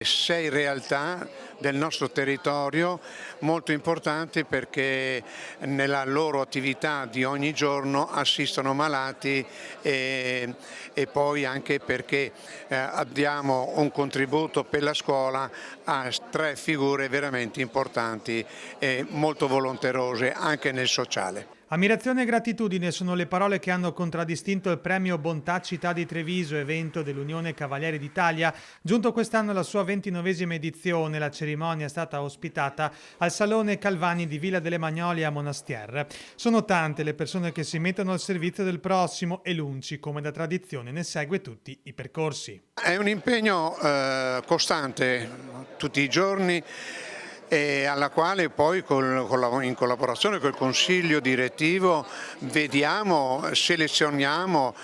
6 realtà del nostro territorio molto importanti perché nella loro attività di ogni giorno assistono malati e poi anche perché diamo un contributo per la scuola a 3 figure veramente importanti e molto volenterose anche nel sociale. Ammirazione e gratitudine sono le parole che hanno contraddistinto il premio Bontà Città di Treviso, evento dell'Unione Cavalieri d'Italia. Giunto quest'anno alla sua 29esima edizione, la cerimonia è stata ospitata al Salone Calvani di Villa delle Magnolie a Monastier. Sono tante le persone che si mettono al servizio del prossimo e l'UNCI, come da tradizione, ne segue tutti i percorsi. È un impegno costante tutti i giorni e alla quale poi in collaborazione col Consiglio direttivo vediamo, selezioniamo,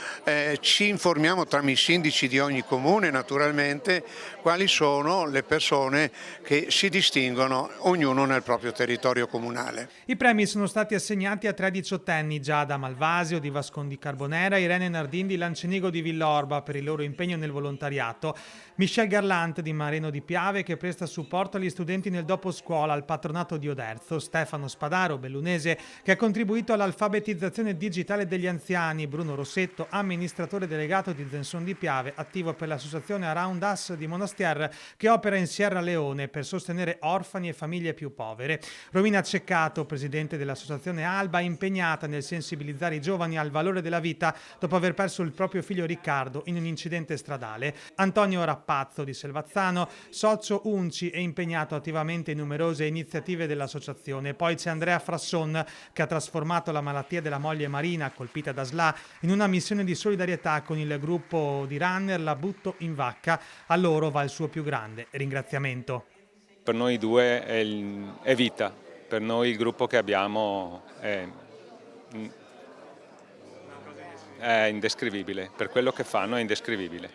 ci informiamo tramite i sindaci di ogni comune naturalmente quali sono le persone che si distinguono ognuno nel proprio territorio comunale. I premi sono stati assegnati a 3 diciottenni, Giada Malvasio di Vascondi Carbonera, Irene Nardin di Lancenigo di Villorba per il loro impegno nel volontariato, Michel Garlant di Mareno di Piave che presta supporto agli studenti nel doposcuola al patronato di Oderzo, Stefano Spadaro, bellunese, che ha contribuito all'alfabetizzazione digitale degli anziani, Bruno Rossetto, amministratore delegato di Zenson di Piave, attivo per l'associazione Around Us di Monastier che opera in Sierra Leone per sostenere orfani e famiglie più povere. Romina Ceccato, presidente dell'associazione Alba, impegnata nel sensibilizzare i giovani al valore della vita dopo aver perso il proprio figlio Riccardo in un incidente stradale. Antonio Rappazzo di Selvazzano, socio UNCI e impegnato attivamente in numerose iniziative dell'associazione. Poi c'è Andrea Frasson che ha trasformato la malattia della moglie Marina, colpita da SLA, in una missione di solidarietà con il gruppo di runner La Butto in Vacca. A loro va il suo più grande ringraziamento. Per noi due è vita, per noi il gruppo che abbiamo è indescrivibile, per quello che fanno è indescrivibile.